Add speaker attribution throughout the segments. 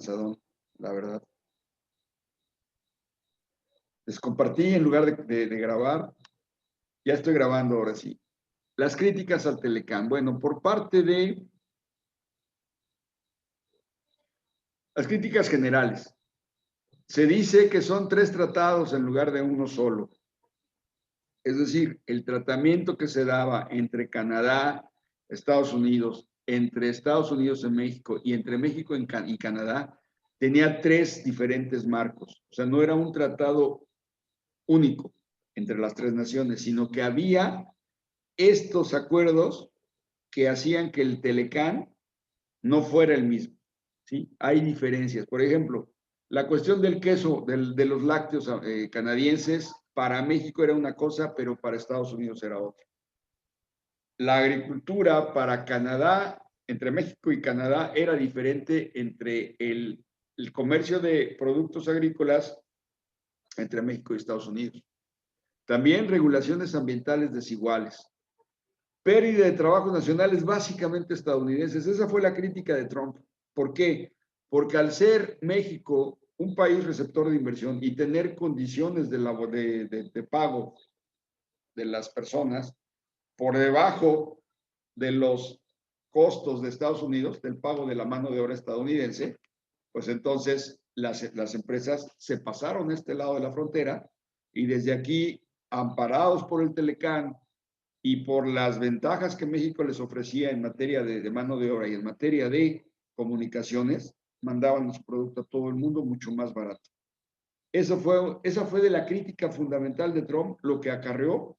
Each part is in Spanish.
Speaker 1: cansadón, la verdad. Les compartí en lugar de grabar. Ya estoy grabando ahora sí. Las críticas al Telecán. Bueno, por parte de las críticas generales. Se dice que son 3 tratados en lugar de uno solo. Es decir, el tratamiento que se daba entre Canadá, Estados Unidos, entre Estados Unidos y México y entre México y Canadá, tenía 3 diferentes marcos. O sea, no era un tratado único entre las 3 naciones, sino que había estos acuerdos que hacían que el Telecán no fuera el mismo. ¿Sí? Hay diferencias. Por ejemplo, la cuestión del queso, de los lácteos canadienses, para México era una cosa, pero para Estados Unidos era otra. La agricultura para Canadá, entre México y Canadá, era diferente entre el comercio de productos agrícolas entre México y Estados Unidos. También regulaciones ambientales desiguales. Pérdida de trabajos nacionales básicamente estadounidenses. Esa fue la crítica de Trump. ¿Por qué? Porque al ser México un país receptor de inversión y tener condiciones de pago de las personas por debajo de los costos de Estados Unidos, del pago de la mano de obra estadounidense, pues entonces las empresas se pasaron a este lado de la frontera y desde aquí, amparados por el Telecán y por las ventajas que México les ofrecía en materia de mano de obra y en materia de comunicaciones, mandaban su producto a todo el mundo mucho más barato. Esa fue de la crítica fundamental de Trump, lo que acarreó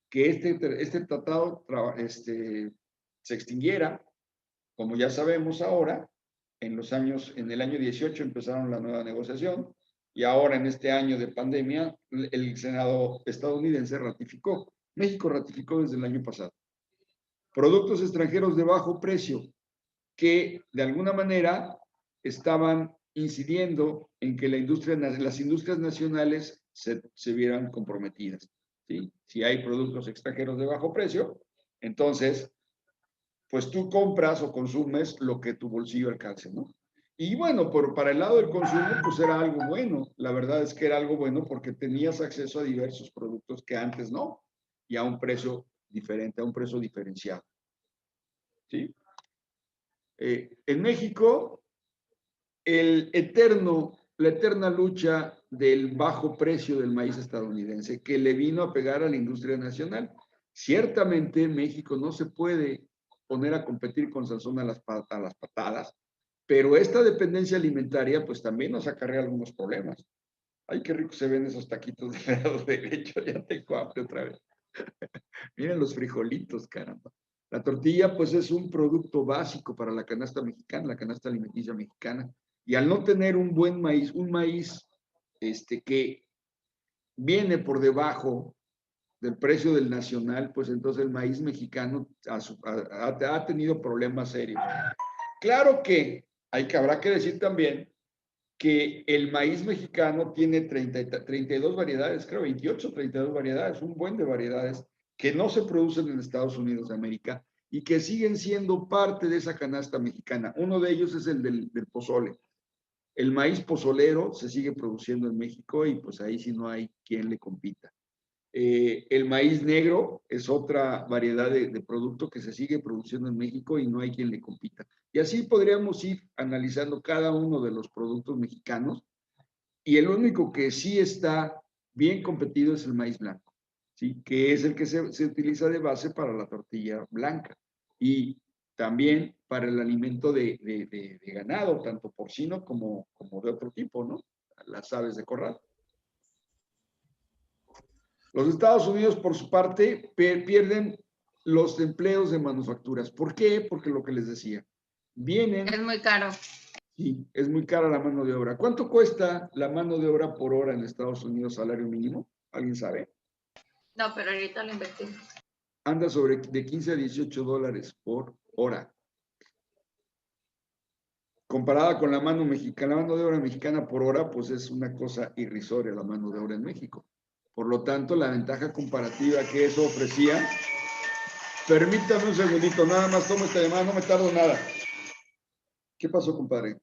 Speaker 1: que este tratado se extinguiera, como ya sabemos ahora, en el año 18 empezaron la nueva negociación y ahora en este año de pandemia el Senado estadounidense ratificó. México ratificó desde el año pasado. Productos extranjeros de bajo precio que de alguna manera estaban incidiendo en que las industrias nacionales se vieran comprometidas. ¿Sí? Si hay productos extranjeros de bajo precio, entonces, pues tú compras o consumes lo que tu bolsillo alcance, ¿no? Y bueno, para el lado del consumo, pues era algo bueno. La verdad es que era algo bueno porque tenías acceso a diversos productos que antes no, y a un precio diferente, a un precio diferenciado. ¿Sí? En México, la eterna lucha del bajo precio del maíz estadounidense que le vino a pegar a la industria nacional. Ciertamente México no se puede poner a competir con Sansón a las patadas, pero esta dependencia alimentaria pues también nos acarrea algunos problemas. Ay, qué rico se ven esos taquitos del lado derecho, ya tengo hambre otra vez. Miren los frijolitos, caramba. La tortilla, pues, es un producto básico para la canasta mexicana, la canasta alimenticia mexicana. Y al no tener un buen maíz, un maíz que viene por debajo del precio del nacional, pues entonces el maíz mexicano ha tenido problemas serios. Claro que habrá que decir también que el maíz mexicano tiene 32 variedades, creo, 28, 32 variedades, un buen de variedades que no se producen en Estados Unidos de América y que siguen siendo parte de esa canasta mexicana. Uno de ellos es el del pozole. El maíz pozolero se sigue produciendo en México y pues ahí sí no hay quien le compita. El maíz negro es otra variedad de producto que se sigue produciendo en México y no hay quien le compita. Y así podríamos ir analizando cada uno de los productos mexicanos y el único que sí está bien competido es el maíz blanco, ¿sí? Que es el que se utiliza de base para la tortilla blanca y también para el alimento de ganado, tanto porcino como de otro tipo, ¿no? Las aves de corral. Los Estados Unidos, por su parte, pierden los empleos de manufacturas. ¿Por qué? Porque lo que les decía, vienen...
Speaker 2: Es muy caro.
Speaker 1: Sí, es muy cara la mano de obra. ¿Cuánto cuesta la mano de obra por hora en Estados Unidos, salario mínimo? ¿Alguien sabe?
Speaker 2: No, pero ahorita lo investigo.
Speaker 1: Anda de 15 a 18 dólares por hora. Comparada con la mano mexicana, la mano de obra mexicana por hora, pues es una cosa irrisoria la mano de obra en México. Por lo tanto, la ventaja comparativa que eso ofrecía... Permítame un segundito, nada más tomo esta llamada, no me tardo nada. ¿Qué pasó, compadre?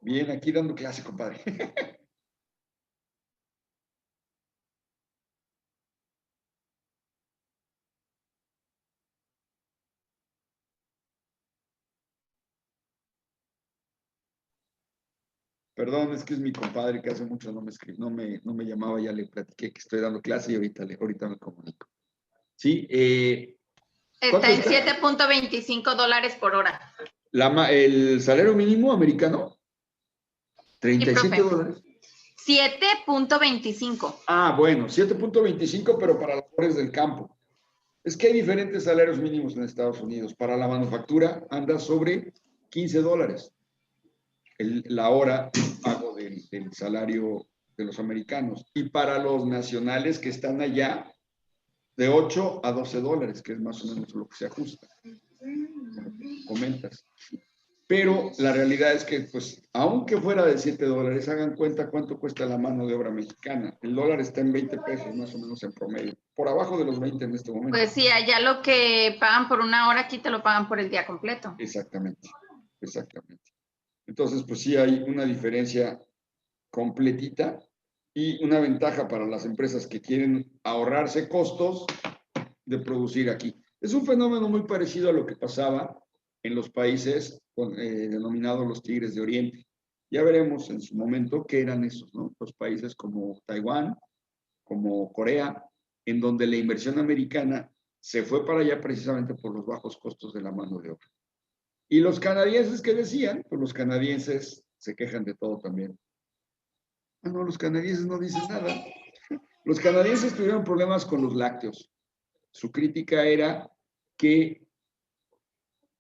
Speaker 1: Bien, aquí dando clase, compadre. Perdón, es que es mi compadre que hace mucho no me llamaba, ya le platiqué que estoy dando clase y ahorita me comunico. Sí,
Speaker 2: Está
Speaker 1: ¿cuánto
Speaker 2: en
Speaker 1: está?
Speaker 2: $7.25 por hora.
Speaker 1: El salario mínimo americano,
Speaker 2: Sí, profe.
Speaker 1: $37.
Speaker 2: 7.25.
Speaker 1: Ah, bueno, 7.25, pero para labores del campo. Es que hay diferentes salarios mínimos en Estados Unidos. Para la manufactura anda sobre $15 la hora de pago del salario de los americanos. Y para los nacionales que están allá, de 8 a $12, que es más o menos lo que se ajusta, como comentas. Pero la realidad es que, pues, aunque fuera de $7, hagan cuenta cuánto cuesta la mano de obra mexicana. El dólar está en 20 pesos, más o menos en promedio. Por abajo de los 20 en este momento.
Speaker 2: Pues sí, allá lo que pagan por una hora, aquí te lo pagan por el día completo.
Speaker 1: Exactamente, exactamente. Entonces, pues sí hay una diferencia completita y una ventaja para las empresas que quieren ahorrarse costos de producir aquí. Es un fenómeno muy parecido a lo que pasaba en los países denominados los Tigres de Oriente. Ya veremos en su momento qué eran esos, ¿no? Los países como Taiwán, como Corea, en donde la inversión americana se fue para allá precisamente por los bajos costos de la mano de obra. Y los canadienses, ¿qué decían? Pues los canadienses se quejan de todo también. Ah, no, los canadienses no dicen nada. Los canadienses tuvieron problemas con los lácteos. Su crítica era que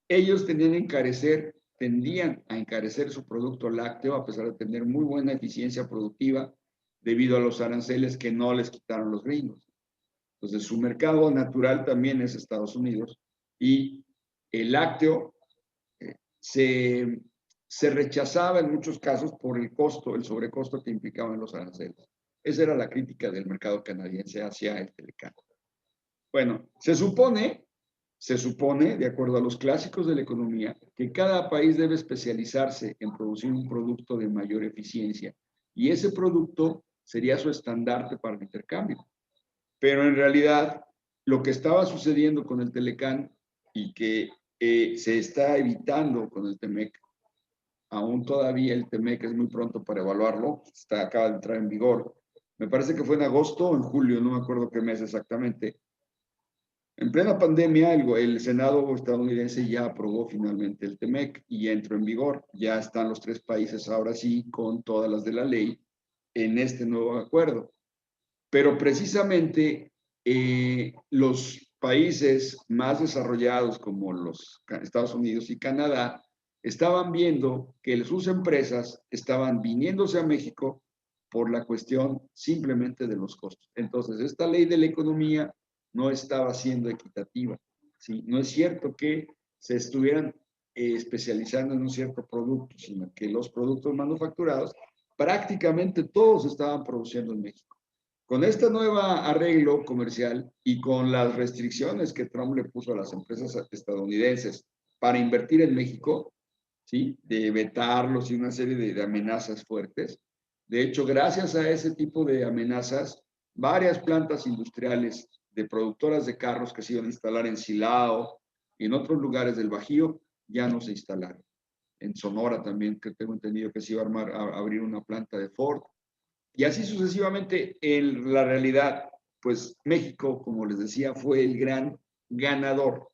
Speaker 1: ellos tendían a encarecer su producto lácteo a pesar de tener muy buena eficiencia productiva debido a los aranceles que no les quitaron los gringos. Entonces, su mercado natural también es Estados Unidos y el lácteo se, se rechazaba en muchos casos por el costo, el sobrecosto que implicaban los aranceles. Esa era la crítica del mercado canadiense hacia el Telecán. Bueno, se supone, de acuerdo a los clásicos de la economía, que cada país debe especializarse en producir un producto de mayor eficiencia y ese producto sería su estandarte para el intercambio. Pero en realidad, lo que estaba sucediendo con el Telecán y que se está evitando con el TEMEC, aún todavía el TEMEC es muy pronto para evaluarlo, acaba de entrar en vigor. Me parece que fue en agosto o en julio, no me acuerdo qué mes exactamente. En plena pandemia, el Senado estadounidense ya aprobó finalmente el TEMEC y ya entró en vigor. Ya están los tres países ahora sí con todas las de la ley en este nuevo acuerdo. Pero precisamente los países más desarrollados como los Estados Unidos y Canadá estaban viendo que sus empresas estaban viniéndose a México por la cuestión simplemente de los costos. Entonces, esta ley de la economía no estaba siendo equitativa. ¿Sí? No es cierto que se estuvieran especializando en un cierto producto, sino que los productos manufacturados prácticamente todos estaban produciendo en México. Con este nuevo arreglo comercial y con las restricciones que Trump le puso a las empresas estadounidenses para invertir en México, ¿sí? De vetarlos y una serie de amenazas fuertes. De hecho, gracias a ese tipo de amenazas, varias plantas industriales de productoras de carros que se iban a instalar en Silao y en otros lugares del Bajío ya no se instalaron. En Sonora también, que tengo entendido que se iba a abrir una planta de Ford. Y así sucesivamente, en la realidad, pues México, como les decía, fue el gran ganador.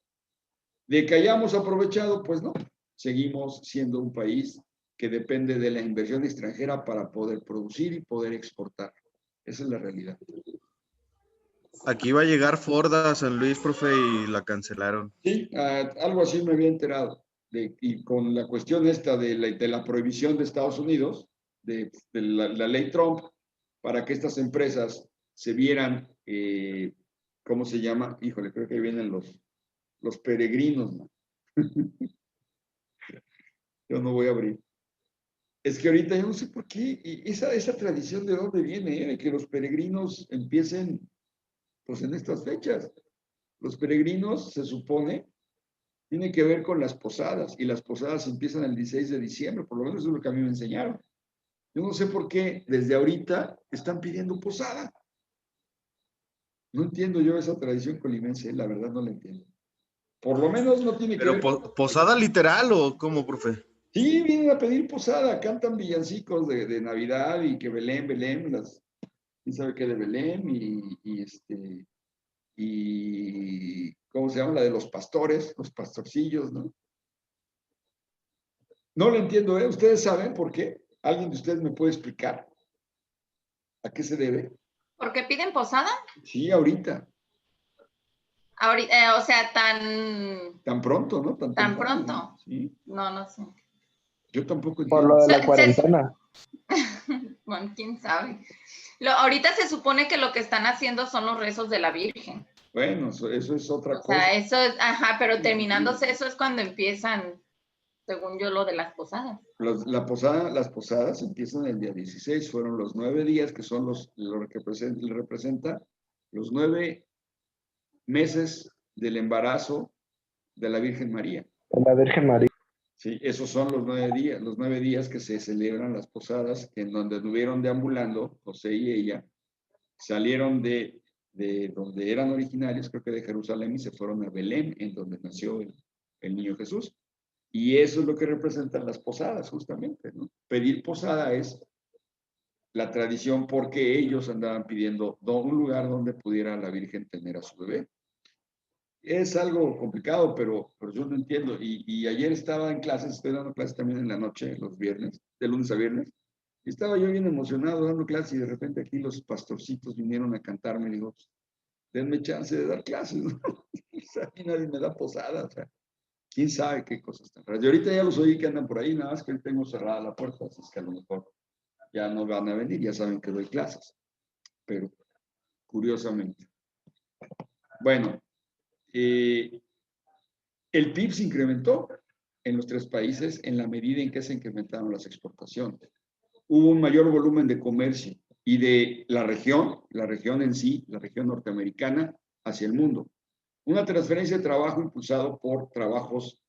Speaker 1: De que hayamos aprovechado, pues no, seguimos siendo un país que depende de la inversión extranjera para poder producir y poder exportar. Esa es la realidad.
Speaker 3: Aquí va a llegar Ford a San Luis, profe, y la cancelaron.
Speaker 1: Sí, algo así me había enterado. Y con la cuestión esta de la prohibición de Estados Unidos, de la ley Trump, para que estas empresas se vieran, ¿cómo se llama? Híjole, creo que vienen los peregrinos, ¿no? Yo no voy a abrir. Es que ahorita yo no sé por qué, y esa tradición de dónde viene, de que los peregrinos empiecen pues en estas fechas. Los peregrinos se supone Tiene que ver con las posadas, y las posadas empiezan el 16 de diciembre, por lo menos eso es lo que a mí me enseñaron. Yo no sé por qué desde ahorita están pidiendo posada. No entiendo yo esa tradición colimense, la verdad no la entiendo. Por lo menos no tiene que
Speaker 3: ¿Pero
Speaker 1: ver.
Speaker 3: posada literal o cómo, profe?
Speaker 1: Sí, vienen a pedir posada, cantan villancicos de Navidad y que Belén, Belén, quién sabe qué de Belén y ¿cómo se llama? La de los pastores, los pastorcillos, ¿no? No lo entiendo, ¿eh? ¿Ustedes saben por qué? ¿Alguien de ustedes me puede explicar a qué se debe?
Speaker 2: ¿Por qué piden posada?
Speaker 1: Sí, ahorita.
Speaker 2: Ahorita, o sea,
Speaker 1: Tan pronto, ¿no?
Speaker 2: tan
Speaker 1: temprano,
Speaker 2: pronto.
Speaker 1: ¿no? Sí,
Speaker 2: No, no sé.
Speaker 1: yo tampoco
Speaker 4: Por
Speaker 1: entiendo.
Speaker 4: lo de la
Speaker 2: Se-
Speaker 4: cuarentena.
Speaker 2: Bueno, quién sabe. Ahorita se supone que lo que están haciendo son los rezos de la Virgen.
Speaker 1: Bueno, eso es otra
Speaker 2: O
Speaker 1: cosa.
Speaker 2: sea, eso es, ajá, pero terminándose eso es cuando empiezan, según yo, lo de las posadas.
Speaker 1: Las posadas empiezan el día 16, fueron los 9 días que son lo que representa los 9 meses del embarazo de la Virgen María.
Speaker 4: De la Virgen María.
Speaker 1: Sí, esos son los 9 días que se celebran las posadas, en donde estuvieron deambulando José y ella, salieron de donde eran originarios, creo que de Jerusalén, y se fueron a Belén, en donde nació el niño Jesús. Y eso es lo que representan las posadas, justamente, ¿no? Pedir posada es la tradición porque ellos andaban pidiendo un lugar donde pudiera la Virgen tener a su bebé. Es algo complicado, pero yo no entiendo. Y ayer estaba en clases, estoy dando clases también en la noche, los viernes, de lunes a viernes, y estaba yo bien emocionado dando clases y de repente aquí los pastorcitos vinieron a cantarme y digo, denme chance de dar clases, ¿no? A mí nadie me da posada, o sea, quién sabe qué cosas están raras. Y ahorita ya los oí que andan por ahí, nada más que hoy tengo cerrada la puerta, así es que a lo mejor ya no van a venir, ya saben que doy clases, pero curiosamente. Bueno, el PIB se incrementó en los 3 países en la medida en que se incrementaron las exportaciones. Hubo un mayor volumen de comercio y de la región en sí, la región norteamericana, hacia el mundo. Una transferencia de trabajo impulsado por trabajos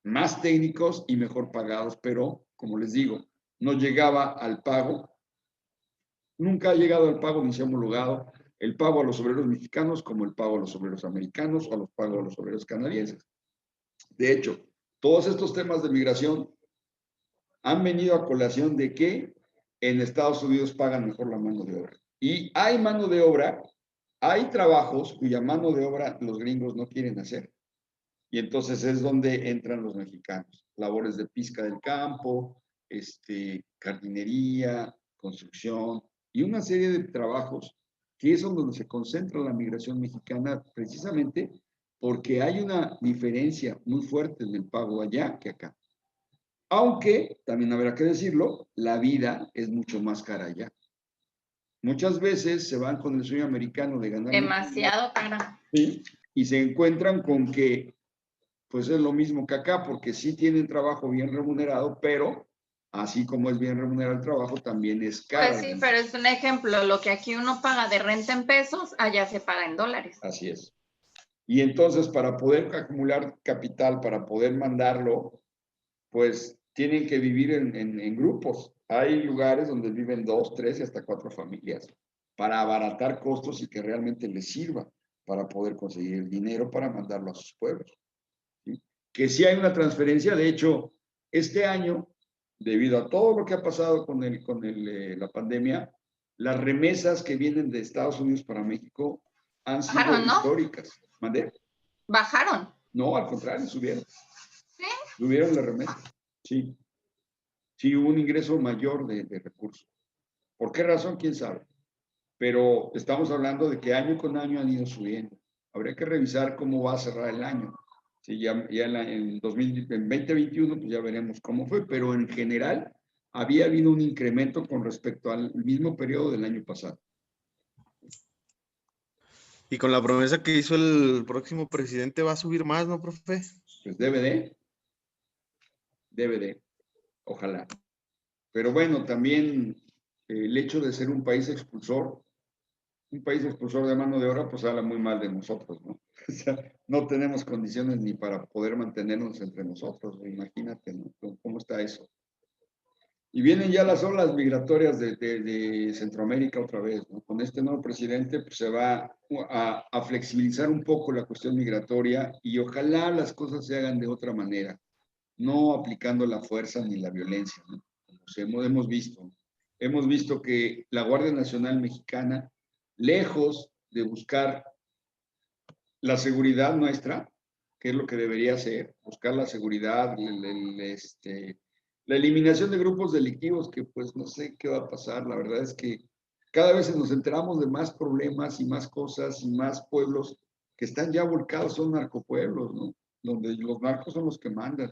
Speaker 1: más técnicos y mejor pagados, pero, como les digo, no llegaba al pago. Nunca ha llegado al pago ni se ha homologado el pago a los obreros mexicanos como el pago a los obreros americanos o los pagos a los obreros canadienses. De hecho, todos estos temas de migración han venido a colación de que en Estados Unidos pagan mejor la mano de obra. Y hay mano de obra, hay trabajos cuya mano de obra los gringos no quieren hacer. Y entonces es donde entran los mexicanos. Labores de pizca del campo, jardinería, construcción y una serie de trabajos que es donde se concentra la migración mexicana precisamente porque hay una diferencia muy fuerte en el pago allá que acá. Aunque, también habrá que decirlo, la vida es mucho más cara allá. Muchas veces se van con el sueño americano de ganar
Speaker 2: Demasiado cara.
Speaker 1: ¿sí? Y se encuentran con que pues es lo mismo que acá, porque sí tienen trabajo bien remunerado, pero así como es bien remunerado el trabajo, también es caro.
Speaker 2: Pues sí, pero es un ejemplo, lo que aquí uno paga de renta en pesos, allá se paga en dólares.
Speaker 1: Así es. Y entonces para poder acumular capital, para poder mandarlo, pues tienen que vivir en grupos. Hay lugares donde viven 2, 3 y hasta 4 familias para abaratar costos y que realmente les sirva para poder conseguir el dinero para mandarlo a sus pueblos. ¿Sí? Que sí hay una transferencia, de hecho, este año, debido a todo lo que ha pasado con la pandemia, las remesas que vienen de Estados Unidos para México han sido
Speaker 2: Bajaron, ¿no?
Speaker 1: históricas. ¿Mandé?
Speaker 2: Bajaron.
Speaker 1: No, al contrario, subieron.
Speaker 2: ¿Sí?
Speaker 1: Subieron las remesas. Sí. Sí, hubo un ingreso mayor de recursos. ¿Por qué razón? ¿Quién sabe? Pero estamos hablando de que año con año han ido subiendo. Habría que revisar cómo va a cerrar el año. Sí, ya en 2021 pues ya veremos cómo fue, pero en general había habido un incremento con respecto al mismo periodo del año pasado.
Speaker 3: Y con la promesa que hizo el próximo presidente va a subir más, ¿no, profe?
Speaker 1: Pues debe de, ojalá. Pero bueno, también el hecho de ser un país expulsor un país expulsor de mano de obra, pues habla muy mal de nosotros, ¿no? O sea, no tenemos condiciones ni para poder mantenernos entre nosotros, imagínate, ¿no? ¿Cómo está eso? Y vienen ya las olas migratorias de Centroamérica otra vez, ¿no? Con este nuevo presidente pues, se va a flexibilizar un poco la cuestión migratoria y ojalá las cosas se hagan de otra manera, no aplicando la fuerza ni la violencia, ¿no? Como hemos visto que la Guardia Nacional Mexicana, lejos de buscar la seguridad nuestra, que es lo que debería ser, buscar la seguridad, la eliminación de grupos delictivos, que pues no sé qué va a pasar. La verdad es que cada vez nos enteramos de más problemas y más cosas y más pueblos que están ya volcados, son narcopueblos, ¿no? Donde los narcos son los que mandan.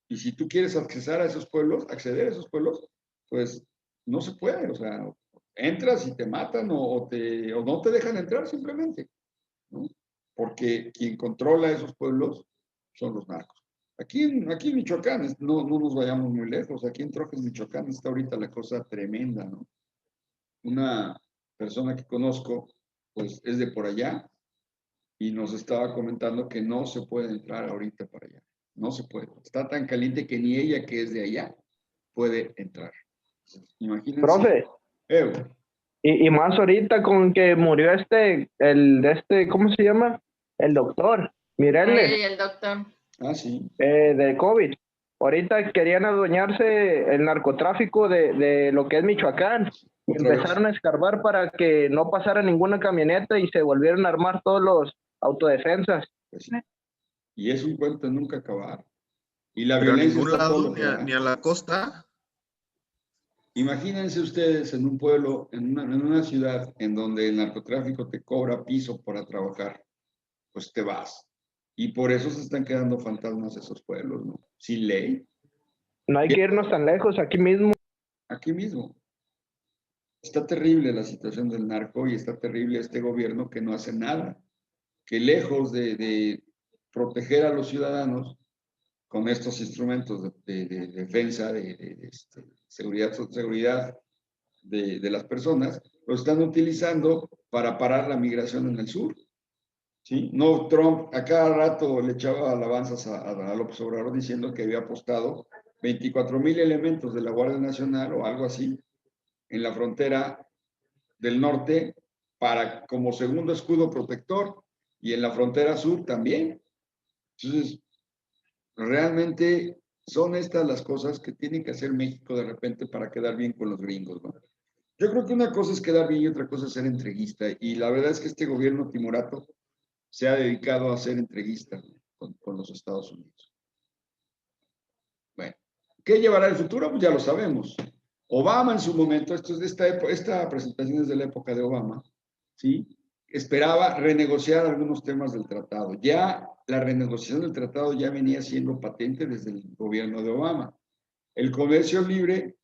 Speaker 1: Y si tú quieres acceder a esos pueblos, pues no se puede, o sea, entras y te matan o no te dejan entrar simplemente, ¿no? Porque quien controla esos pueblos son los narcos. Aquí en Michoacán, no nos vayamos muy lejos, aquí en Trojes, Michoacán, está ahorita la cosa tremenda, ¿no? Una persona que conozco, pues es de por allá y nos estaba comentando que no se puede entrar ahorita para allá. No se puede. Está tan caliente que ni ella, que es de allá, puede entrar. Imagínense.
Speaker 4: Profe, y más ahorita con que murió ¿cómo se llama? El doctor, Mireles,
Speaker 2: Y el doctor.
Speaker 1: Ah, sí.
Speaker 4: de COVID. Ahorita querían adueñarse el narcotráfico de lo que es Michoacán. Y
Speaker 1: Otra vez.
Speaker 4: empezaron a escarbar para que no pasara ninguna camioneta y se volvieron a armar todos los autodefensas.
Speaker 1: Pues sí. Y es un cuento de nunca acabar. Y la
Speaker 3: Pero a
Speaker 1: violencia
Speaker 3: ningún
Speaker 1: está todo
Speaker 3: lado,
Speaker 1: lo que da.
Speaker 3: ni a la costa.
Speaker 1: Imagínense ustedes en un pueblo, en una ciudad en donde el narcotráfico te cobra piso para trabajar, pues te vas. Y por eso se están quedando fantasmas esos pueblos, ¿no? Sin ley,
Speaker 4: No hay que irnos tan lejos, aquí mismo.
Speaker 1: aquí mismo. Está terrible la situación del narco y está terrible este gobierno que no hace nada, que lejos de proteger a los ciudadanos con estos instrumentos de defensa, seguridad de las personas, lo están utilizando para parar la migración en el sur. ¿Sí? No, Trump a cada rato le echaba alabanzas a López Obrador diciendo que había apostado 24,000 elementos de la Guardia Nacional o algo así en la frontera del norte para como segundo escudo protector y en la frontera sur también. Entonces, realmente son estas las cosas que tiene que hacer México de repente para quedar bien con los gringos, ¿no? Yo creo que una cosa es quedar bien y otra cosa es ser entreguista. Y la verdad es que este gobierno timorato se ha dedicado a ser entreguista con los Estados Unidos. Bueno, ¿qué llevará el futuro? Pues ya lo sabemos. Obama en su momento, esta presentación es de la época de Obama, ¿sí? Esperaba renegociar algunos temas del tratado. Ya la renegociación del tratado ya venía siendo patente desde el gobierno de Obama. El comercio libre,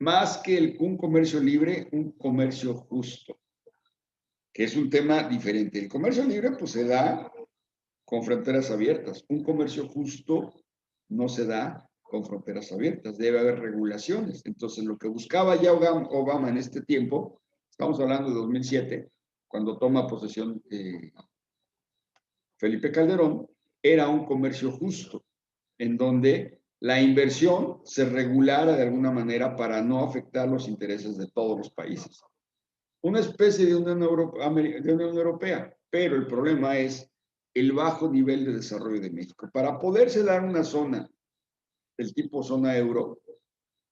Speaker 1: más que un comercio libre, un comercio justo, que es un tema diferente. El comercio libre pues se da con fronteras abiertas. Un comercio justo no se da con fronteras abiertas, debe haber regulaciones. Entonces, lo que buscaba ya Obama en este tiempo, estamos hablando de 2007, cuando toma posesión Felipe Calderón, era un comercio justo, en donde la inversión se regulara de alguna manera para no afectar los intereses de todos los países. Una especie de Unión Europea, pero el problema es el bajo nivel de desarrollo de México. Para poderse dar una zona del tipo zona euro,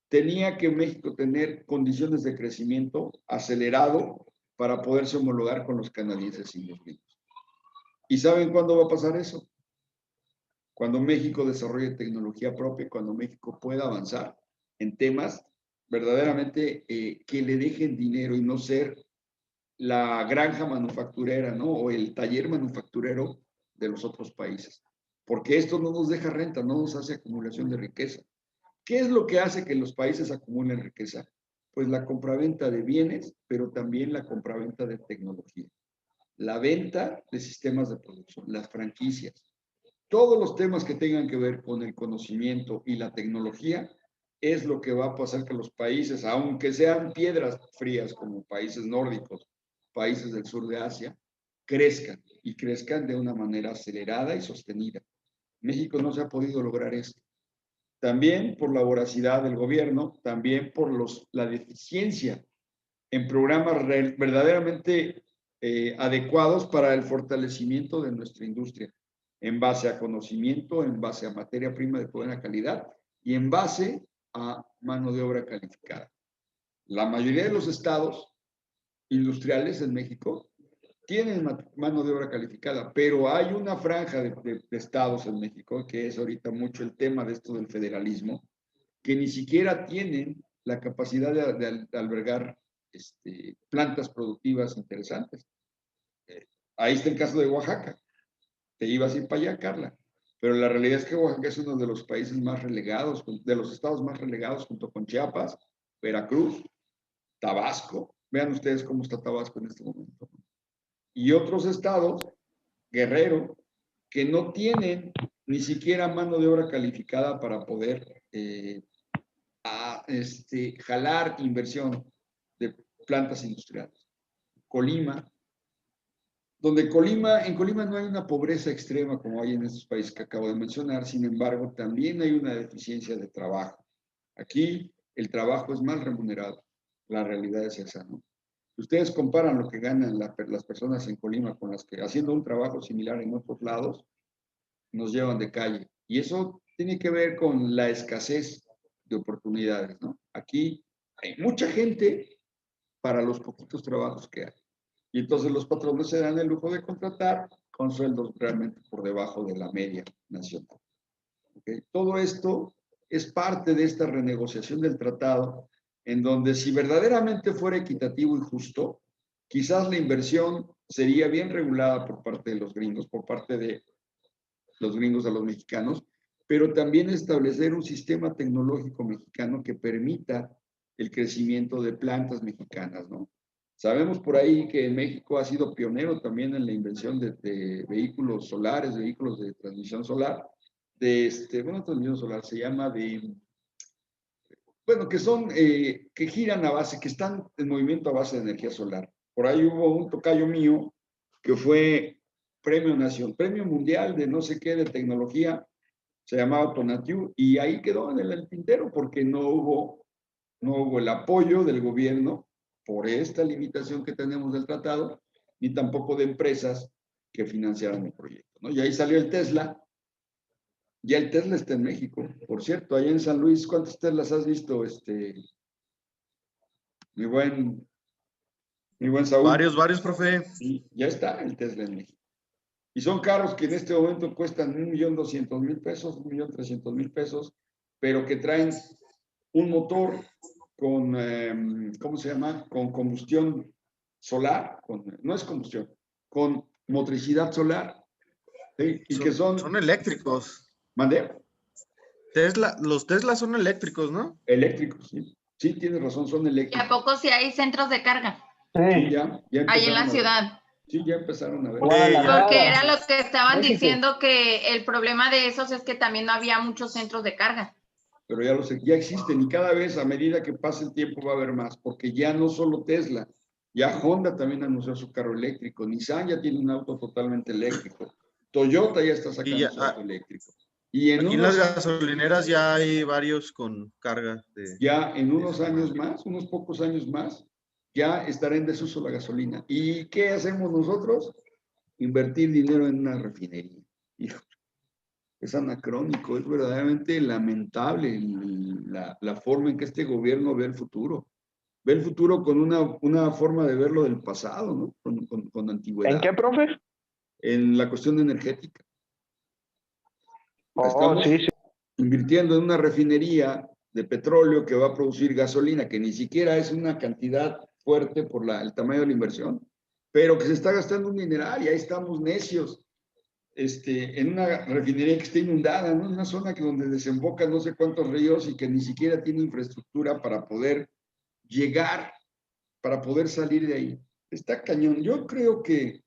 Speaker 1: tenía que México tener condiciones de crecimiento acelerado para poderse homologar con los canadienses y los gringos. ¿Y saben cuándo va a pasar eso? Cuando México desarrolle tecnología propia, cuando México pueda avanzar en temas verdaderamente que le dejen dinero y no ser la granja manufacturera, ¿no? O el taller manufacturero de los otros países. Porque esto no nos deja renta, no nos hace acumulación de riqueza. ¿Qué es lo que hace que los países acumulen riqueza? Pues la compraventa de bienes, pero también la compraventa de tecnología. La venta de sistemas de producción, las franquicias. Todos los temas que tengan que ver con el conocimiento y la tecnología es lo que va a pasar que los países, aunque sean piedras frías como países nórdicos, países del sur de Asia crezcan y crezcan de una manera acelerada y sostenida. México no se ha podido lograr esto. También por la voracidad del gobierno, también por la deficiencia en programas verdaderamente adecuados para el fortalecimiento de nuestra industria, en base a conocimiento, en base a materia prima de buena calidad y en base a mano de obra calificada. La mayoría de los estados industriales en México tienen mano de obra calificada, pero hay una franja de estados en México, que es ahorita mucho el tema de esto del federalismo, que ni siquiera tienen la capacidad de albergar plantas productivas interesantes. Ahí está el caso de Oaxaca. Te ibas a ir para allá, Carla. Pero la realidad es que Oaxaca es uno de los países más relegados, de los estados más relegados, junto con Chiapas, Veracruz, Tabasco. Vean ustedes cómo está Tabasco en este momento. Y otros estados, Guerrero, que no tienen ni siquiera mano de obra calificada para poder jalar inversión de plantas industriales. Colima, en Colima no hay una pobreza extrema como hay en estos países que acabo de mencionar, sin embargo, también hay una deficiencia de trabajo. Aquí el trabajo es mal remunerado, la realidad es esa, ¿no? Ustedes comparan lo que ganan las personas en Colima con las que haciendo un trabajo similar en otros lados nos llevan de calle. Y eso tiene que ver con la escasez de oportunidades, ¿no? Aquí hay mucha gente para los poquitos trabajos que hay. Y entonces los patrones se dan el lujo de contratar con sueldos realmente por debajo de la media nacional. ¿Okay? Todo esto es parte de esta renegociación del tratado, en donde si verdaderamente fuera equitativo y justo, quizás la inversión sería bien regulada por parte de los gringos, por parte de los gringos a los mexicanos, pero también establecer un sistema tecnológico mexicano que permita el crecimiento de plantas mexicanas, ¿no? Sabemos por ahí que México ha sido pionero también en la invención de vehículos solares, vehículos de transmisión solar, transmisión solar se llama que son, que giran a base, que están en movimiento a base de energía solar. Por ahí hubo un tocayo mío que fue premio mundial de no sé qué, de tecnología, se llamaba Tonatiu, y ahí quedó en el tintero porque no hubo el apoyo del gobierno por esta limitación que tenemos del tratado, ni tampoco de empresas que financiaran el proyecto, ¿no? Y ahí salió el Tesla. Ya el Tesla está en México. Por cierto, allá en San Luis, ¿cuántos Teslas has visto, mi buen Saúl?
Speaker 3: Varios, profe.
Speaker 1: Sí, ya está el Tesla en México. Y son carros que en este momento cuestan 1.200.000 pesos, 1.300.000 pesos, pero que traen un motor con, ¿cómo se llama? Con combustión solar, no es combustión, con motricidad solar, ¿sí? Y que
Speaker 3: son eléctricos.
Speaker 1: ¿Mande?
Speaker 3: Los Tesla son eléctricos, ¿no?
Speaker 1: Eléctricos, sí. Sí, tienes razón, son
Speaker 2: ¿Y
Speaker 1: eléctricos.
Speaker 2: a poco sí hay centros de carga?
Speaker 1: Sí, ya
Speaker 2: Ahí en la
Speaker 1: empezaron a ver.
Speaker 2: ciudad.
Speaker 1: Sí, ya empezaron a ver.
Speaker 2: Porque era lo que estaban
Speaker 4: México.
Speaker 2: diciendo, que el problema de esos es que también no había muchos centros de carga.
Speaker 1: Pero ya existen y cada vez a medida que pase el tiempo va a haber más, porque ya no solo Tesla, ya Honda también anunció su carro eléctrico, Nissan ya tiene un auto totalmente eléctrico, Toyota ya está sacando su auto eléctrico. Y
Speaker 3: aquí en las gasolineras ya hay varios con carga.
Speaker 1: Ya en unos años más, unos pocos años más, ya estará en desuso la gasolina. ¿Y qué hacemos nosotros? Invertir dinero en una refinería. Hijo, es anacrónico, es verdaderamente lamentable la forma en que este gobierno ve el futuro. Ve el futuro con una forma de verlo del pasado, ¿no? Con antigüedad.
Speaker 4: ¿En qué, profe?
Speaker 1: En la cuestión energética.
Speaker 4: Oh,
Speaker 1: Estamos
Speaker 4: sí.
Speaker 1: invirtiendo en una refinería de petróleo que va a producir gasolina, que ni siquiera es una cantidad fuerte por el tamaño de la inversión, pero que se está gastando un mineral y ahí estamos necios. En una refinería que está inundada, ¿no? En una zona donde desembocan no sé cuántos ríos y que ni siquiera tiene infraestructura para poder llegar, para poder salir de ahí. Está cañón. Yo creo que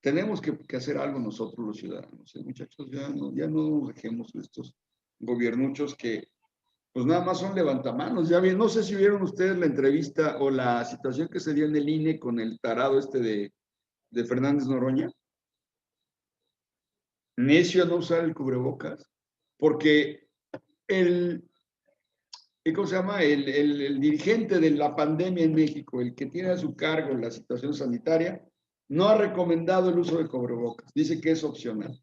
Speaker 1: tenemos que hacer algo nosotros los ciudadanos, ¿eh? Muchachos, ya no nos dejemos de estos gobiernuchos que pues nada más son levantamanos. Ya bien, no sé si vieron ustedes la entrevista o la situación que se dio en el INE con el tarado de Fernández Noroña. Necio a no usar el cubrebocas, porque ¿cómo se llama? El dirigente de la pandemia en México, el que tiene a su cargo la situación sanitaria, no ha recomendado el uso de cubrebocas. Dice que es opcional.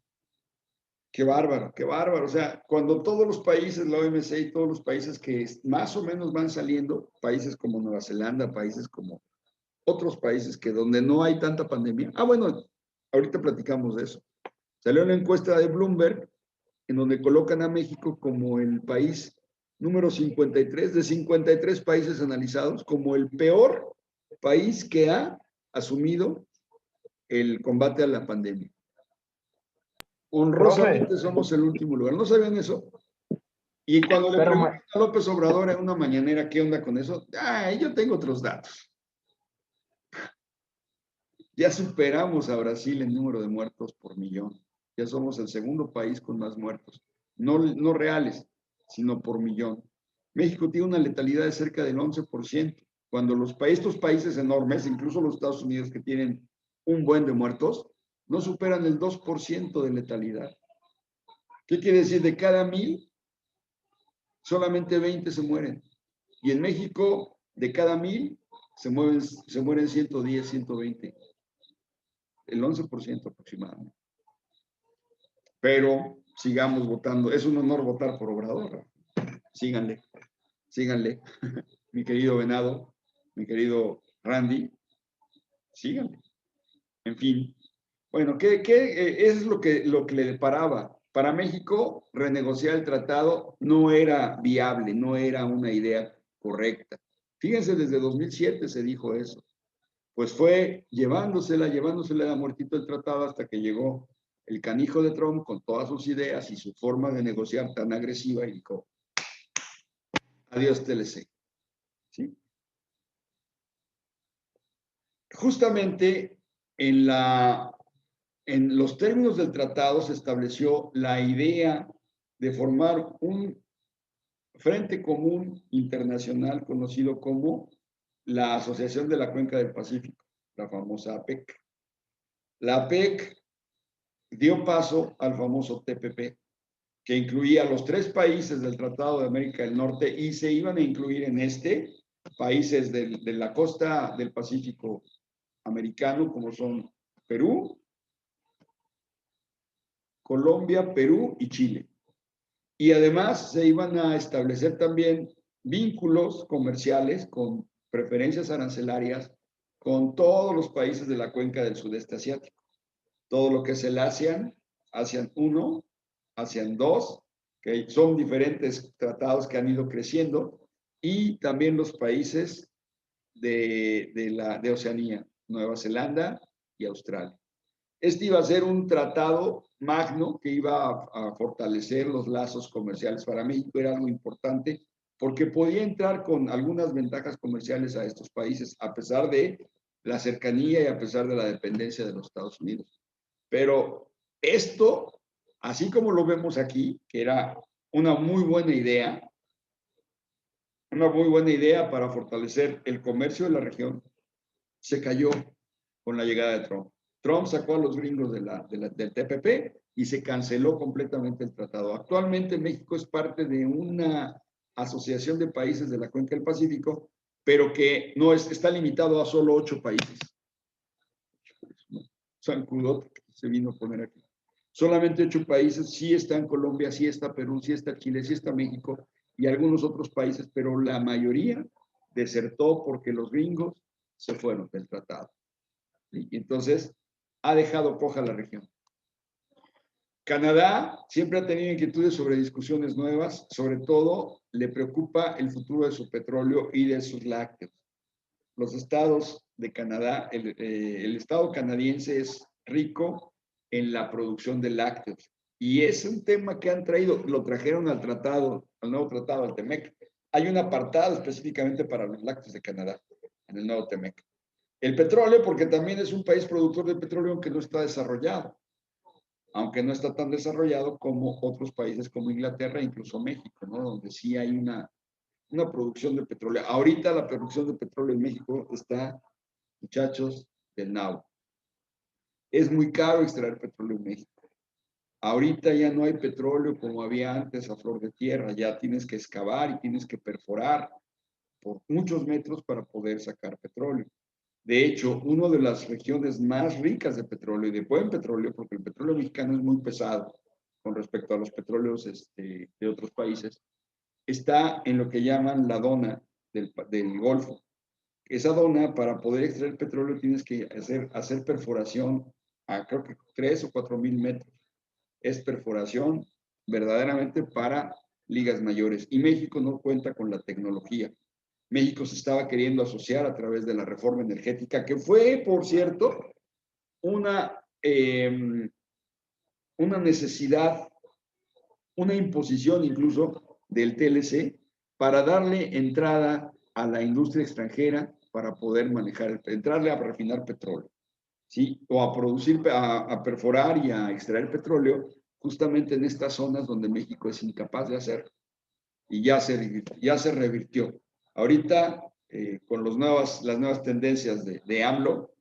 Speaker 1: Qué bárbaro, qué bárbaro. O sea, cuando todos los países, la OMC y todos los países que más o menos van saliendo, países como Nueva Zelanda, países como otros países que donde no hay tanta pandemia. Ah, bueno, ahorita platicamos de eso. Salió una encuesta de Bloomberg en donde colocan a México como el país número 53 de 53 países analizados, como el peor país que ha asumido el combate a la pandemia. Honrosamente
Speaker 4: Profe.
Speaker 1: somos el último lugar. ¿No sabían eso? Y cuando le
Speaker 4: Pero
Speaker 1: preguntan a López Obrador en una mañanera qué onda con eso, yo tengo otros datos. Ya superamos a Brasil en número de muertos por millón. Ya somos el segundo país con más muertos. No reales, sino por millón. México tiene una letalidad de cerca del 11%. Cuando estos países enormes, incluso los Estados Unidos que tienen un buen de muertos, no superan el 2% de letalidad. ¿Qué quiere decir? De cada 1,000, solamente 20 se mueren. Y en México, de cada 1,000, se mueren 110, 120. El 11% aproximadamente. Pero sigamos votando. Es un honor votar por Obrador. Síganle, síganle. Mi querido Venado, mi querido Randy, síganle. En fin. Bueno, eso es lo que le deparaba. Para México, renegociar el tratado no era viable, no era una idea correcta. Fíjense, desde 2007 se dijo eso. Pues fue llevándosela a muertito el tratado hasta que llegó el canijo de Trump con todas sus ideas y su forma de negociar tan agresiva y dijo, adiós TLC. ¿Sí? Justamente en los términos del tratado se estableció la idea de formar un frente común internacional conocido como la Asociación de la Cuenca del Pacífico, la famosa APEC. La APEC dio paso al famoso TPP, que incluía los 3 países del Tratado de América del Norte y se iban a incluir en países de la costa del Pacífico americano, como son Perú, Colombia, Perú y Chile. Y además se iban a establecer también vínculos comerciales con preferencias arancelarias con todos los países de la cuenca del sudeste asiático. Todo lo que es el ASEAN, ASEAN 1, ASEAN 2, que son diferentes tratados que han ido creciendo, y también los países de Oceanía, Nueva Zelanda y Australia. Este iba a ser un tratado magno que iba a fortalecer los lazos comerciales para México, era algo importante, porque podía entrar con algunas ventajas comerciales a estos países, a pesar de la cercanía y a pesar de la dependencia de los Estados Unidos. Pero esto, así como lo vemos aquí, que era una muy buena idea para fortalecer el comercio de la región, se cayó con la llegada de Trump. Trump sacó a los gringos del TPP y se canceló completamente el tratado. Actualmente México es parte de una asociación de países de la cuenca del Pacífico, pero que está limitado a solo 8 países. San Cudote que se vino a poner aquí. Solamente 8 países, sí está en Colombia, sí está Perú, sí está Chile, sí está México y algunos otros países, pero la mayoría desertó porque los gringos se fueron del tratado. Y entonces ha dejado coja la región. Canadá siempre ha tenido inquietudes sobre discusiones nuevas, sobre todo le preocupa el futuro de su petróleo y de sus lácteos. Los estados de Canadá, el estado canadiense es rico en la producción de lácteos y es un tema que han traído, lo trajeron al nuevo tratado, al TEMEC. Hay un apartado específicamente para los lácteos de Canadá en el nuevo TEMEC. El petróleo, porque también es un país productor de petróleo que no está desarrollado. aunque no está tan desarrollado como otros países como Inglaterra, incluso México, ¿no? Donde sí hay una producción de petróleo. Ahorita la producción de petróleo en México está, muchachos, del nabo. Es muy caro extraer petróleo en México. Ahorita ya no hay petróleo como había antes a flor de tierra, ya tienes que excavar y tienes que perforar por muchos metros para poder sacar petróleo. De hecho, una de las regiones más ricas de petróleo y de buen petróleo, porque el petróleo mexicano es muy pesado con respecto a los petróleos de otros países, está en lo que llaman la dona del Golfo. Esa dona, para poder extraer petróleo, tienes que hacer perforación a creo que 3 o 4 mil metros. Es perforación verdaderamente para ligas mayores. Y México no cuenta con la tecnología. México se estaba queriendo asociar a través de la reforma energética, que fue, por cierto, una necesidad, una imposición incluso del TLC para darle entrada a la industria extranjera para poder manejar, entrarle a refinar petróleo, ¿sí? O a producir, a perforar y a extraer petróleo justamente en estas zonas donde México es incapaz de hacer y ya se revirtió. Ahorita, con las nuevas tendencias de AMLO,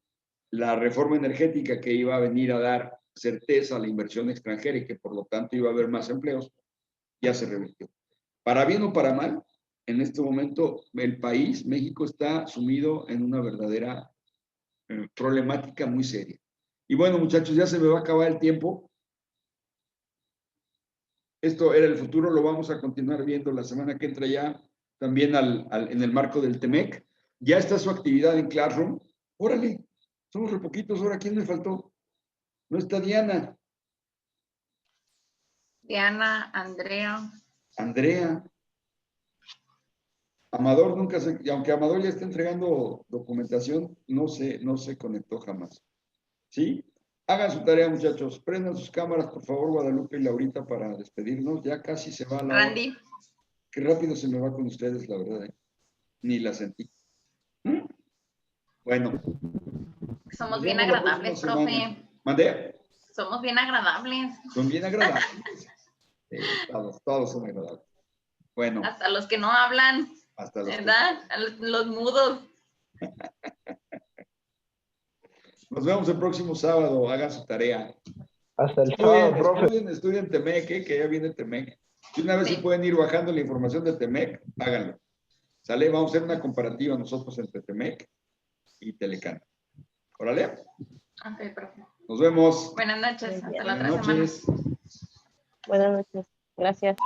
Speaker 1: la reforma energética que iba a venir a dar certeza a la inversión extranjera y que por lo tanto iba a haber más empleos, ya se revirtió. Para bien o para mal, en este momento el país, México, está sumido en una verdadera problemática muy seria. Y bueno, muchachos, ya se me va a acabar el tiempo. Esto era el futuro, lo vamos a continuar viendo la semana que entra ya, también en el marco del TEMEC. Ya está su actividad en Classroom. Órale, somos re poquitos. Ahora, ¿quién me faltó? No está Diana.
Speaker 2: Diana, Andrea.
Speaker 1: Andrea. Amador nunca se, y aunque Amador ya está entregando documentación, no se conectó jamás. ¿Sí? Hagan su tarea, muchachos. Prendan sus cámaras, por favor, Guadalupe y Laurita, para despedirnos. Ya casi se va la hora.
Speaker 2: Randy.
Speaker 1: Qué rápido se me va con ustedes, la verdad, ¿eh? Ni la sentí. Bueno.
Speaker 2: Somos
Speaker 1: Nos
Speaker 2: bien
Speaker 1: vemos la
Speaker 2: agradables,
Speaker 1: próxima semana.
Speaker 2: profe.
Speaker 1: ¿Mandé?
Speaker 2: Somos bien agradables.
Speaker 1: Son bien agradables. Todos son agradables. Bueno.
Speaker 2: Hasta los que no hablan.
Speaker 1: Hasta los
Speaker 2: ¿verdad? Los mudos.
Speaker 1: Nos vemos el próximo sábado. Hagan su tarea.
Speaker 4: Hasta el sábado, profe.
Speaker 1: Estudien Temec, que ya viene Temec. Y una vez
Speaker 2: Sí.
Speaker 1: se pueden ir bajando la información de Temec, háganlo. ¿Sale? Vamos a hacer una comparativa nosotros entre Temec y Telecán. ¿Órale?
Speaker 2: Ok, profe.
Speaker 1: Nos vemos.
Speaker 2: Buenas noches. Hasta la
Speaker 1: Buenas
Speaker 2: otra semana.
Speaker 1: noches.
Speaker 5: Buenas noches. Gracias.